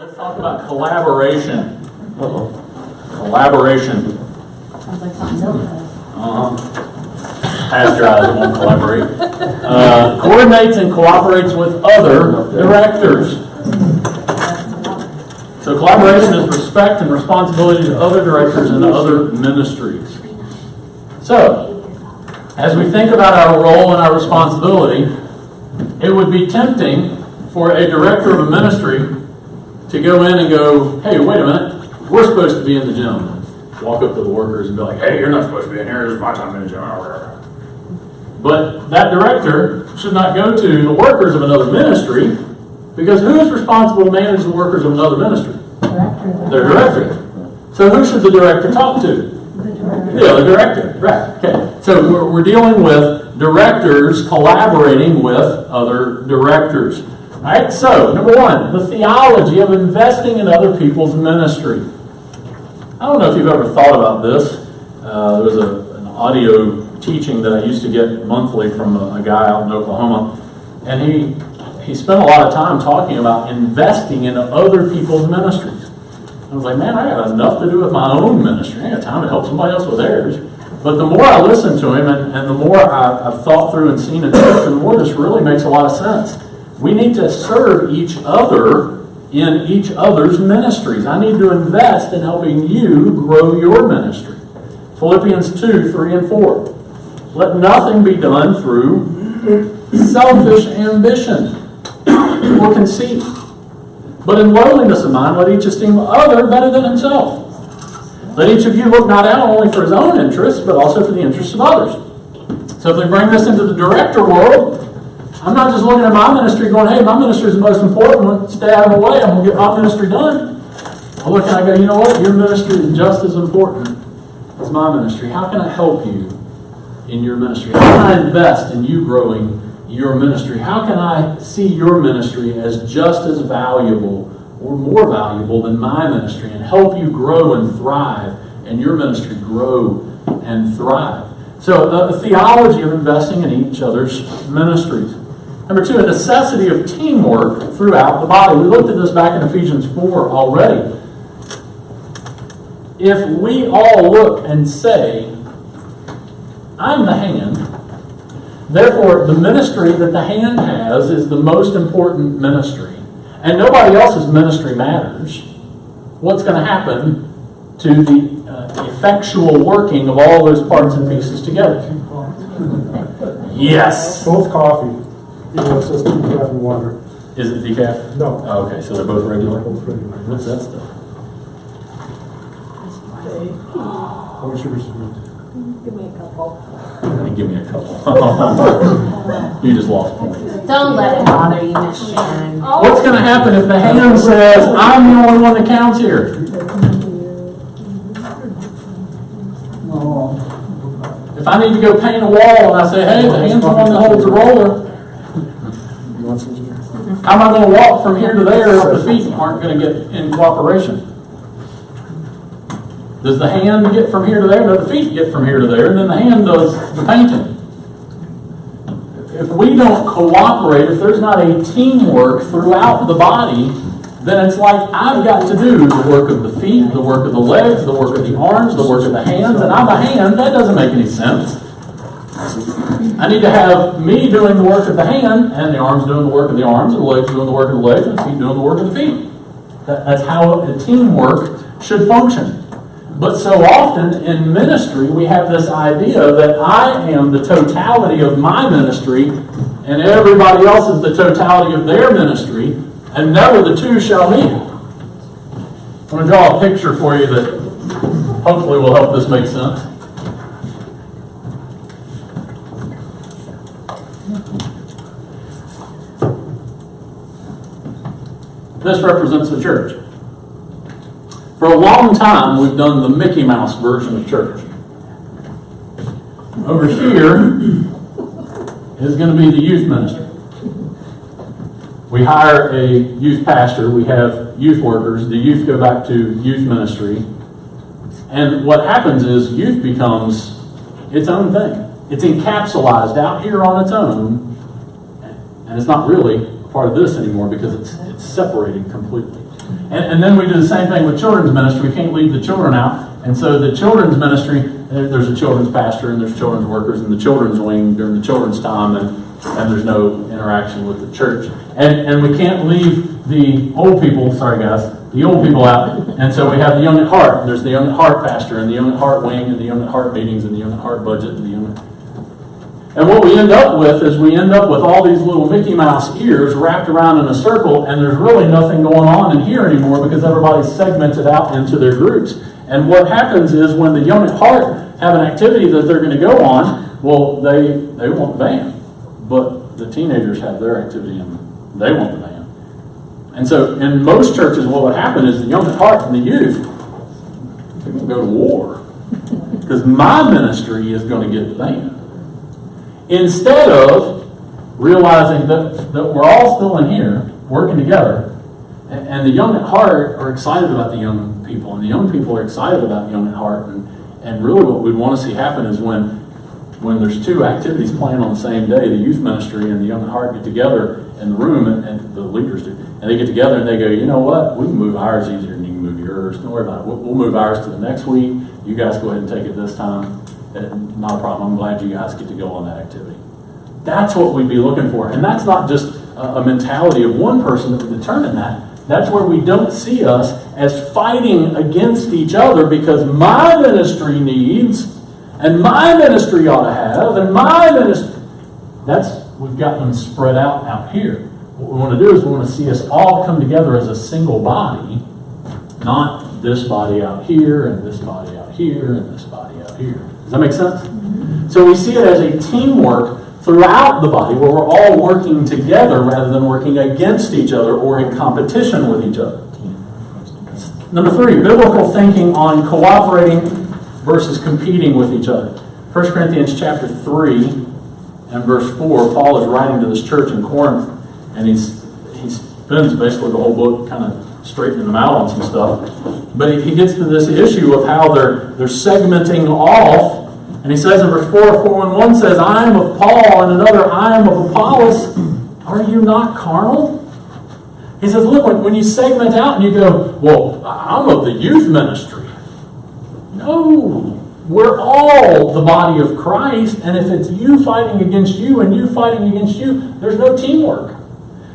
Let's talk about collaboration. Collaboration. Sounds like something Bill says. Pastor eyes won't collaborate. Coordinates and cooperates with other directors. So collaboration is respect and responsibility to other directors and other ministries. So, as we think about our role and our responsibility, it would be tempting for a director of a ministry to go in and go, hey, wait a minute, we're supposed to be in the gym. Walk up to the workers and be like, hey, you're not supposed to be in here, this is my time in the gym. But that director should not go to the workers of another ministry, because who is responsible to manage the workers of another ministry? Their director. So who should the director talk to? The other director. Right. Okay. So we're dealing with directors collaborating with other directors. All right. So number one, the theology of investing in other people's ministry. I don't know if you've ever thought about this. There was an audio teaching that I used to get monthly from a guy out in Oklahoma, and he spent a lot of time talking about investing in other people's ministries. I was like, man, I got enough to do with my own ministry. I ain't got time to help somebody else with theirs. But the more I listened to him and the more I've thought through and seen in Scripture, the more this really makes a lot of sense. We need to serve each other in each other's ministries. I need to invest in helping you grow your ministry. Philippians 2, 3, and 4. Let nothing be done through selfish ambition or conceit, but in lowliness of mind, let each esteem other better than himself. Let each of you look not out only for his own interests, but also for the interests of others. So if we bring this into the director world, I'm not just looking at my ministry going, hey, my ministry is the most important one. Stay out of the way. I'm going to get my ministry done. I look and I go, you know what? Your ministry is just as important as my ministry. How can I help you in your ministry? How can I invest in you growing your ministry? How can I see your ministry as just as valuable or more valuable than my ministry and help you grow and thrive and your ministry grow and thrive? So the theology of investing in each other's ministries. Number two, a necessity of teamwork throughout the body. We looked at this back in Ephesians 4 already. If we all look and say, I'm the hand, therefore the ministry that the hand has is the most important ministry, and nobody else's ministry matters, what's going to happen to the effectual working of all those parts and pieces together? Yes. Both coffee. It says decaf and water. Is it decaf? No. Oh, okay, so they're both regular? Both regular. What's that stuff? How much sugar is it? Give me a couple. Give me a couple. You just lost points. Don't let it bother you, Miss Sharon. What's going to happen if the hand says, I'm the only one that counts here? If I need to go paint a wall and I say, hey, the hand's the one that holds the roller, how am I going to walk from here to there if the feet aren't going to get in cooperation? Does the hand get from here to there? No, the feet get from here to there, and then the hand does the painting. If we don't cooperate, if there's not a teamwork throughout the body, then it's like I've got to do the work of the feet, the work of the legs, the work of the arms, the work of the hands, and I'm a hand. That doesn't make any sense. I need to have me doing the work of the hand, and the arms doing the work of the arms, and the legs doing the work of the legs, and the feet doing the work of the feet. That's how the teamwork should function. But so often in ministry, we have this idea that I am the totality of my ministry, and everybody else is the totality of their ministry, and never the two shall meet. I'm going to draw a picture for you that hopefully will help this make sense. This represents the church. For a long time, we've done the Mickey Mouse version of church. Over here is going to be the youth ministry. We hire a youth pastor, we have youth workers, the youth go back to youth ministry, and what happens is youth becomes its own thing. It's encapsulated out here on its own, and it's not really part of this anymore because it's separated completely. And then we do the same thing with children's ministry. We can't leave the children out. And so the children's ministry, there's a children's pastor and there's children's workers in the children's wing during the children's time, and there's no interaction with the church. And we can't leave the old people, sorry guys, the old people out. And so we have the Young at Heart. And there's the Young at Heart pastor and the Young at Heart wing and the Young at Heart meetings and the Young at Heart budget and the Young at... And what we end up with is we end up with all these little Mickey Mouse ears wrapped around in a circle, and there's really nothing going on in here anymore because everybody's segmented out into their groups. And what happens is when the Young at Heart have an activity that they're going to go on, well, they want the band. But the teenagers have their activity and they want the band. And so in most churches, what would happen is the Young at Heart and the youth, they're going to go to war. Because my ministry is going to get the band. Instead of realizing that we're all still in here, working together, and the Young at Heart are excited about the young people, and the young people are excited about the Young at Heart, and really what we want to see happen is when there's two activities planned on the same day, the youth ministry and the Young at Heart get together in the room, and the leaders do, and they get together and they go, you know what, we can move ours easier than you can move yours, don't worry about it, we'll move ours to the next week, you guys go ahead and take it this time. Not a problem. I'm glad you guys get to go on that activity. That's what we'd be looking for. And that's not just a mentality of one person that would determine that. That's where we don't see us as fighting against each other because my ministry needs, and my ministry ought to have, and my ministry. We've got them spread out here. What we want to do is we want to see us all come together as a single body, not this body out here, and this body out here, and this body out here. Does that make sense? Mm-hmm. So we see it as a teamwork throughout the body where we're all working together rather than working against each other or in competition with each other. Number 3, biblical thinking on cooperating versus competing with each other. 1 Corinthians chapter 3 and verse 4, Paul is writing to this church in Corinth, and he spends basically the whole book kind of straightening them out on some stuff. But he gets to this issue of how they're segmenting off. And he says in verse 4, for when one says, I am of Paul, and another, I am of Apollos, are you not carnal? He says, look, when you segment out and you go, well, I'm of the youth ministry. No, we're all the body of Christ, and if it's you fighting against you and you fighting against you, there's no teamwork.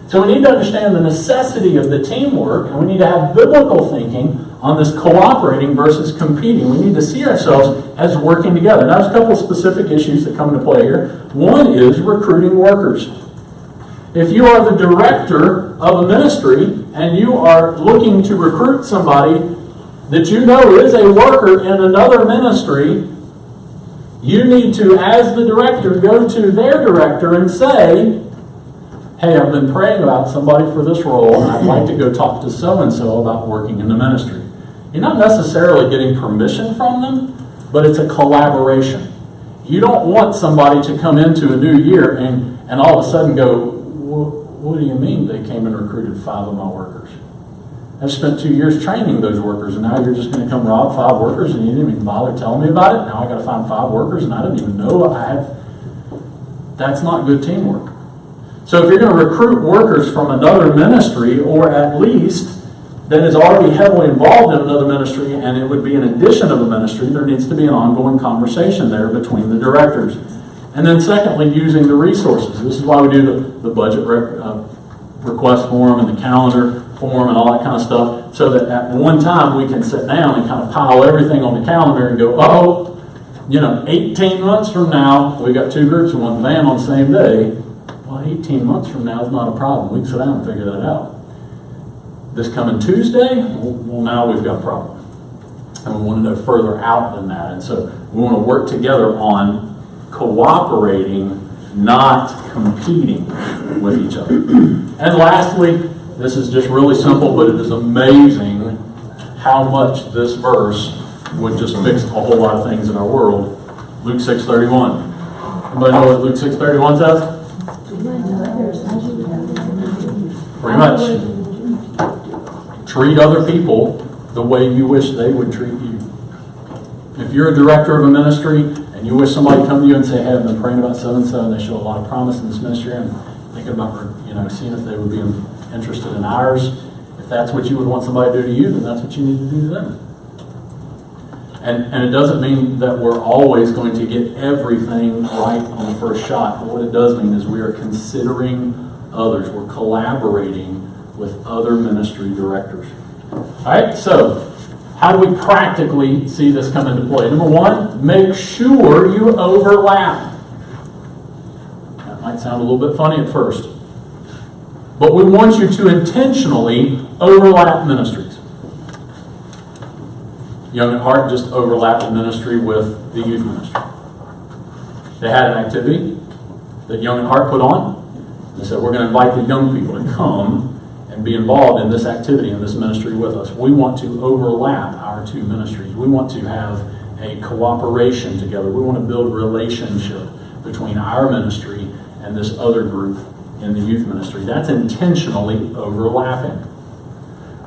So we need to understand the necessity of the teamwork, and we need to have biblical thinking on this cooperating versus competing. We need to see ourselves as working together. Now, there's a couple of specific issues that come into play here. One is recruiting workers. If you are the director of a ministry and you are looking to recruit somebody that you know is a worker in another ministry, you need to, as the director, go to their director and say, hey, I've been praying about somebody for this role, and I'd like to go talk to so-and-so about working in the ministry. You're not necessarily getting permission from them, but it's a collaboration. You don't want somebody to come into a new year and all of a sudden go, what do you mean they came and recruited 5 of my workers? I've spent 2 years training those workers, and now you're just going to come rob 5 workers, and you didn't even bother telling me about it? Now I got to find 5 workers, and I didn't even know I have. That's not good teamwork. So if you're going to recruit workers from another ministry, or at least that is already heavily involved in another ministry, and it would be an addition of a ministry, there needs to be an ongoing conversation there between the directors. And then secondly, using the resources. This is why we do the budget request form and the calendar form and all that kind of stuff, so that at one time we can sit down and kind of pile everything on the calendar and go, 18 months from now, we got 2 groups who want the van on the same day. Well, 18 months from now is not a problem. We can sit down and figure that out. This coming Tuesday, well, now we've got a problem. And we want to go further out than that. And so we want to work together on cooperating, not competing with each other. And lastly, this is just really simple, but it is amazing how much this verse would just fix a whole lot of things in our world. Luke 6:31. Anybody know what Luke 6:31 says? Pretty much. Treat other people the way you wish they would treat you. If you're a director of a ministry and you wish somebody to come to you and say, hey, I've been praying about so-and-so and they show a lot of promise in this ministry, and thinking about, seeing if they would be interested in ours. If If that's what you would want somebody to do to you, then that's what you need to do to them. And it doesn't mean that we're always going to get everything right on the first shot. But what it does mean is we are considering others. We're collaborating with other ministry directors. All right, so how do we practically see this come into play? Number one, make sure you overlap. That might sound a little bit funny at first, but we want you to intentionally overlap ministries. Young at Heart just overlapped the ministry with the youth ministry. They had an activity that Young at Heart put on. They said, we're going to invite the young people to come and be involved in this activity, in this ministry with us. We want to overlap our two ministries. We want to have a cooperation together. We want to build relationship between our ministry and this other group in the youth ministry. That's intentionally overlapping.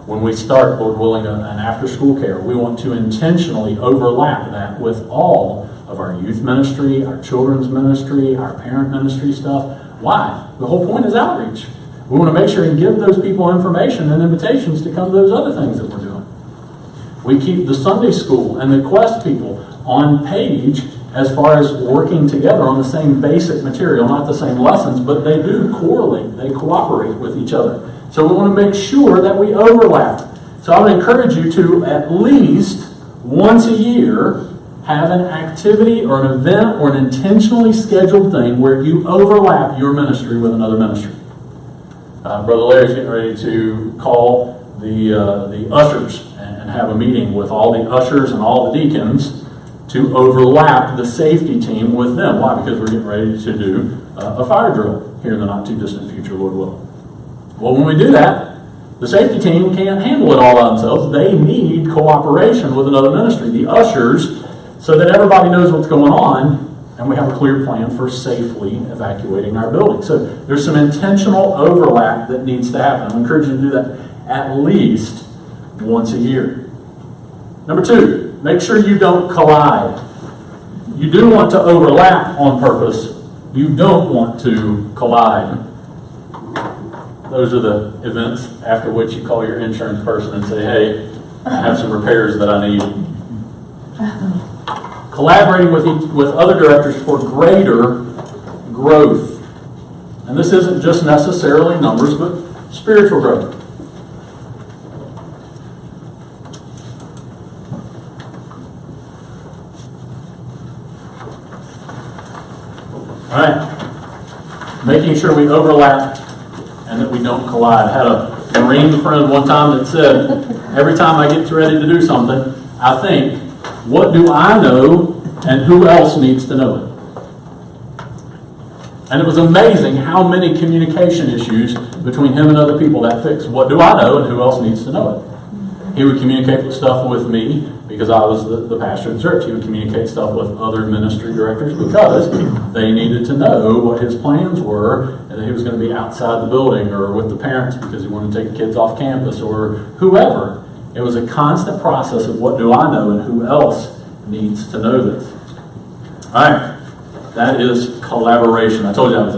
When we start, Lord willing, an after-school care, we want to intentionally overlap that with all of our youth ministry, our children's ministry, our parent ministry stuff. Why? The whole point is outreach. We want to make sure and give those people information and invitations to come to those other things that we're doing. We keep the Sunday school and the Quest people on page as far as working together on the same basic material, not the same lessons, but they do correlate, they cooperate with each other. So we want to make sure that we overlap. So I would encourage you to at least once a year have an activity or an event or an intentionally scheduled thing where you overlap your ministry with another ministry. Brother Larry's getting ready to call the ushers and have a meeting with all the ushers and all the deacons to overlap the safety team with them. Why? Because we're getting ready to do a fire drill here in the not too distant future, Lord willing. Well, when we do that, the safety team can't handle it all by themselves. They need cooperation with another ministry, the ushers, so that everybody knows what's going on and we have a clear plan for safely evacuating our building. So there's some intentional overlap that needs to happen. I encourage you to do that at least once a year. Number two, make sure you don't collide. You do want to overlap on purpose. You don't want to collide. Those are the events after which you call your insurance person and say, hey, I have some repairs that I need. Collaborating with other directors for greater growth. And this isn't just necessarily numbers, but spiritual growth. All right. Making sure we overlap and that we don't collide. I had a Marine friend one time that said, every time I get ready to do something, I think, what do I know and who else needs to know it? And it was amazing how many communication issues between him and other people that fixed. What do I know and who else needs to know it? He would communicate stuff with me because I was the pastor of the church. He would communicate stuff with other ministry directors because they needed to know what his plans were and that he was going to be outside the building or with the parents because he wanted to take the kids off campus or whoever. It was a constant process of what do I know and who else needs to know this. All right, that is collaboration. I told you I was